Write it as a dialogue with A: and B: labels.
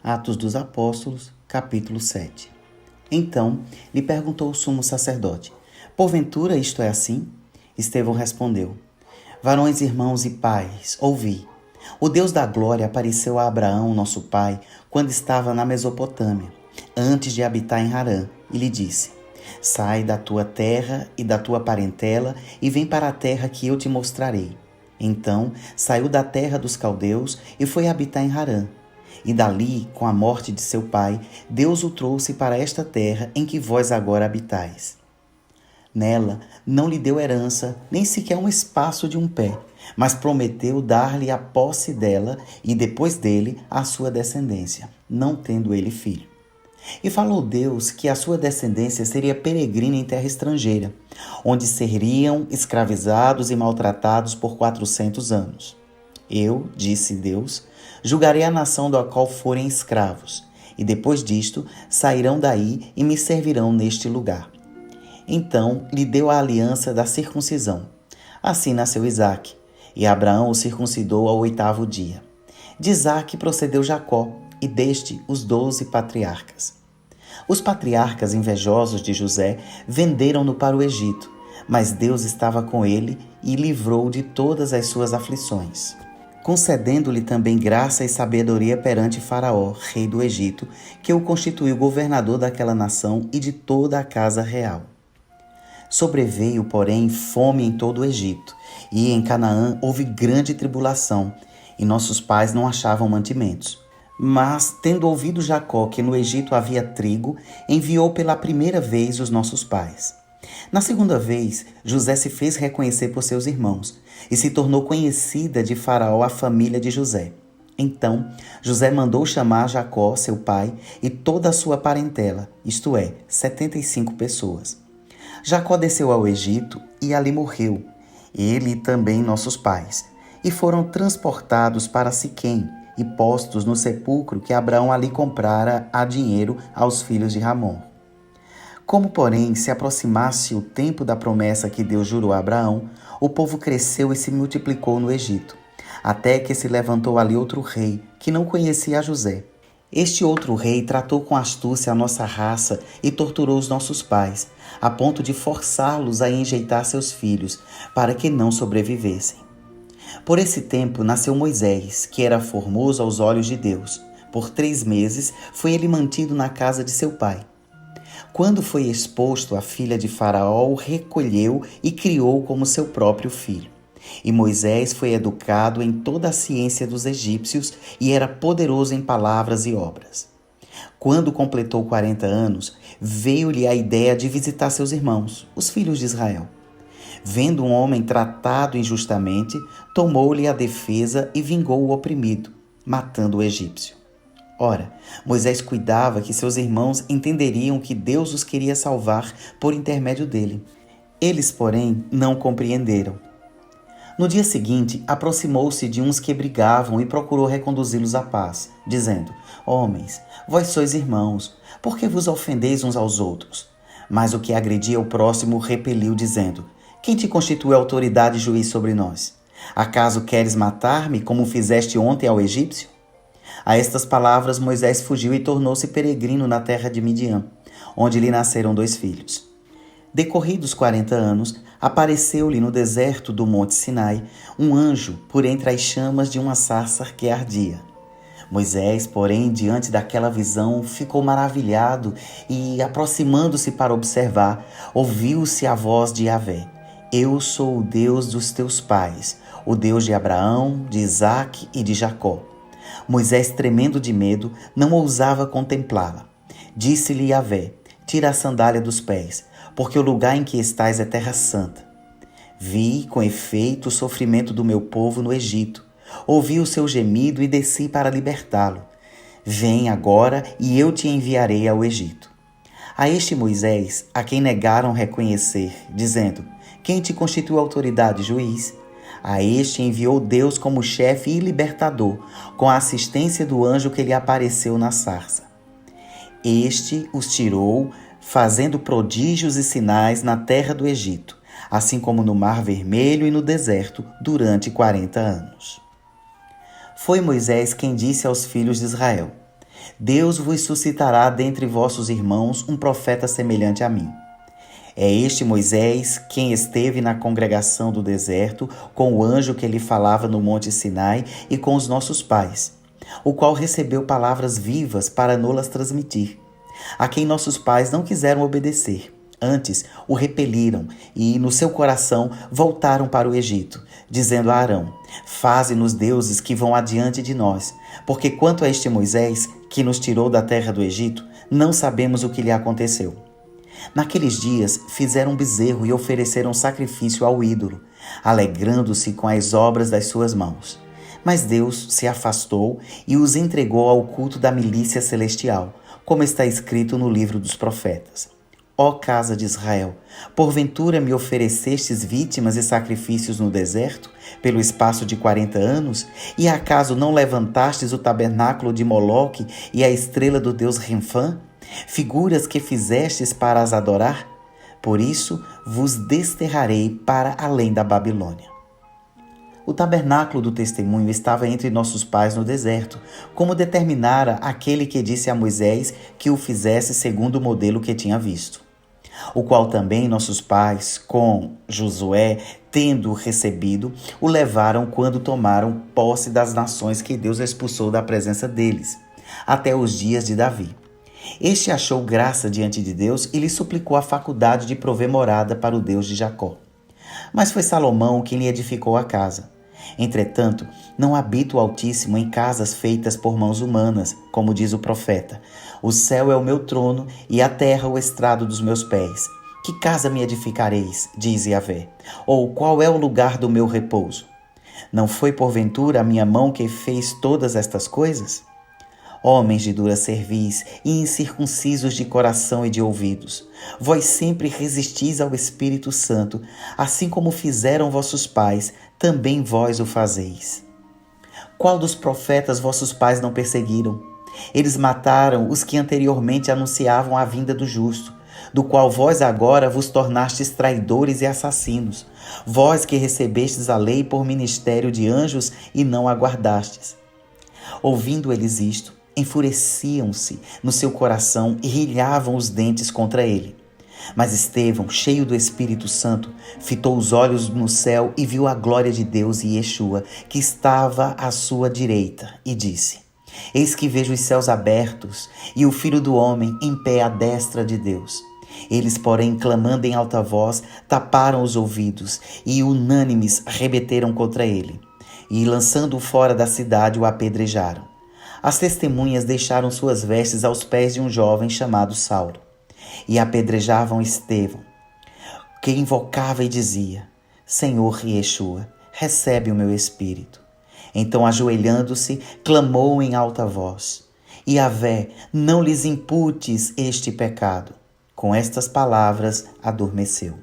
A: Atos dos Apóstolos, capítulo 7. Então lhe perguntou o sumo sacerdote: porventura isto é assim? Estevão respondeu: varões, irmãos e pais, ouvi. O Deus da glória apareceu a Abraão, nosso pai, quando estava na Mesopotâmia, antes de habitar em Harã, e lhe disse: sai da tua terra e da tua parentela e vem para a terra que eu te mostrarei. Então saiu da terra dos caldeus e foi habitar em Harã. E dali, com a morte de seu pai, Deus o trouxe para esta terra em que vós agora habitais. Nela não lhe deu herança, nem sequer um espaço de um pé, mas prometeu dar-lhe a posse dela e depois dele a sua descendência, não tendo ele filho. E falou Deus que a sua descendência seria peregrina em terra estrangeira, onde seriam escravizados e maltratados por 400 anos. Eu, disse Deus, julgarei a nação da qual forem escravos, e depois disto sairão daí e me servirão neste lugar. Então lhe deu a aliança da circuncisão. Assim nasceu Isaque, e Abraão o circuncidou ao 8º dia. De Isaque procedeu Jacó, e deste os 12 patriarcas. Os patriarcas invejosos de José venderam-no para o Egito, mas Deus estava com ele e livrou de todas as suas aflições, concedendo-lhe também graça e sabedoria perante Faraó, rei do Egito, que o constituiu governador daquela nação e de toda a casa real. Sobreveio, porém, fome em todo o Egito, e em Canaã houve grande tribulação, e nossos pais não achavam mantimentos. Mas, tendo ouvido Jacó que no Egito havia trigo, enviou pela primeira vez os nossos pais. Na segunda vez, José se fez reconhecer por seus irmãos, e se tornou conhecida de Faraó a família de José. Então, José mandou chamar Jacó, seu pai, e toda a sua parentela, isto é, 75 pessoas. Jacó desceu ao Egito e ali morreu, ele e também nossos pais, e foram transportados para Siquém e postos no sepulcro que Abraão ali comprara a dinheiro aos filhos de Ramom. Como, porém, se aproximasse o tempo da promessa que Deus jurou a Abraão, o povo cresceu e se multiplicou no Egito, até que se levantou ali outro rei, que não conhecia a José. Este outro rei tratou com astúcia a nossa raça e torturou os nossos pais, a ponto de forçá-los a enjeitar seus filhos, para que não sobrevivessem. Por esse tempo nasceu Moisés, que era formoso aos olhos de Deus. Por 3 meses foi ele mantido na casa de seu pai. Quando foi exposto, a filha de Faraó o recolheu e criou como seu próprio filho. E Moisés foi educado em toda a ciência dos egípcios e era poderoso em palavras e obras. Quando completou 40 anos, veio-lhe a ideia de visitar seus irmãos, os filhos de Israel. Vendo um homem tratado injustamente, tomou-lhe a defesa e vingou o oprimido, matando o egípcio. Ora, Moisés cuidava que seus irmãos entenderiam que Deus os queria salvar por intermédio dele. Eles, porém, não compreenderam. No dia seguinte, aproximou-se de uns que brigavam e procurou reconduzi-los à paz, dizendo: homens, vós sois irmãos, por que vos ofendeis uns aos outros? Mas o que agredia o próximo repeliu, dizendo: quem te constitui autoridade e juiz sobre nós? Acaso queres matar-me, como fizeste ontem ao egípcio? A estas palavras Moisés fugiu e tornou-se peregrino na terra de Midian, onde lhe nasceram 2 filhos. Decorridos 40 anos, apareceu-lhe no deserto do monte Sinai um anjo por entre as chamas de uma sarça que ardia. Moisés, porém, diante daquela visão, ficou maravilhado e, aproximando-se para observar, ouviu-se a voz de Yahvé: eu sou o Deus dos teus pais, o Deus de Abraão, de Isaque e de Jacó. Moisés, tremendo de medo, não ousava contemplá-la. Disse-lhe Yahvé: tira a sandália dos pés, porque o lugar em que estás é terra santa. Vi, com efeito, o sofrimento do meu povo no Egito. Ouvi o seu gemido e desci para libertá-lo. Vem agora e eu te enviarei ao Egito. A este Moisés, a quem negaram reconhecer, dizendo: quem te constituiu autoridade e juiz? A este enviou Deus como chefe e libertador, com a assistência do anjo que lhe apareceu na sarça. Este os tirou, fazendo prodígios e sinais na terra do Egito, assim como no Mar Vermelho e no deserto, durante 40 anos. Foi Moisés quem disse aos filhos de Israel: Deus vos suscitará dentre vossos irmãos um profeta semelhante a mim. É este Moisés quem esteve na congregação do deserto com o anjo que lhe falava no monte Sinai e com os nossos pais, o qual recebeu palavras vivas para nolas transmitir, a quem nossos pais não quiseram obedecer. Antes o repeliram e, no seu coração, voltaram para o Egito, dizendo a Arão: faze-nos deuses que vão adiante de nós, porque quanto a este Moisés, que nos tirou da terra do Egito, não sabemos o que lhe aconteceu. Naqueles dias fizeram um bezerro e ofereceram sacrifício ao ídolo, alegrando-se com as obras das suas mãos. Mas Deus se afastou e os entregou ao culto da milícia celestial, como está escrito no livro dos profetas. Ó casa de Israel, porventura me oferecestes vítimas e sacrifícios no deserto, pelo espaço de 40 anos? E acaso não levantastes o tabernáculo de Moloque e a estrela do deus Renfã? Figuras que fizestes para as adorar? Por isso vos desterrarei para além da Babilônia. O tabernáculo do testemunho estava entre nossos pais no deserto, como determinara aquele que disse a Moisés que o fizesse segundo o modelo que tinha visto. O qual também nossos pais, com Josué, tendo recebido, o levaram quando tomaram posse das nações que Deus expulsou da presença deles, até os dias de Davi. Este achou graça diante de Deus e lhe suplicou a faculdade de prover morada para o Deus de Jacó. Mas foi Salomão quem lhe edificou a casa. Entretanto, não habita o Altíssimo em casas feitas por mãos humanas, como diz o profeta. O céu é o meu trono e a terra o estrado dos meus pés. Que casa me edificareis, diz Yahvé? Ou qual é o lugar do meu repouso? Não foi porventura a minha mão que fez todas estas coisas? Homens de dura cerviz e incircuncisos de coração e de ouvidos, vós sempre resistis ao Espírito Santo, assim como fizeram vossos pais, também vós o fazeis. Qual dos profetas vossos pais não perseguiram? Eles mataram os que anteriormente anunciavam a vinda do justo, do qual vós agora vos tornastes traidores e assassinos, vós que recebestes a lei por ministério de anjos e não a guardastes. Ouvindo eles isto, enfureciam-se no seu coração e rilhavam os dentes contra ele. Mas Estevão, cheio do Espírito Santo, fitou os olhos no céu e viu a glória de Deus e Yeshua, que estava à sua direita, e disse: eis que vejo os céus abertos e o Filho do Homem em pé à destra de Deus. Eles, porém, clamando em alta voz, taparam os ouvidos e, unânimes, rebeteram contra ele. E, lançando-o fora da cidade, o apedrejaram. As testemunhas deixaram suas vestes aos pés de um jovem chamado Saulo, e apedrejavam Estevão, que invocava e dizia: Senhor Yeshua, recebe o meu espírito. Então, ajoelhando-se, clamou em alta voz: Yahvé, não lhes imputes este pecado. Com estas palavras, adormeceu.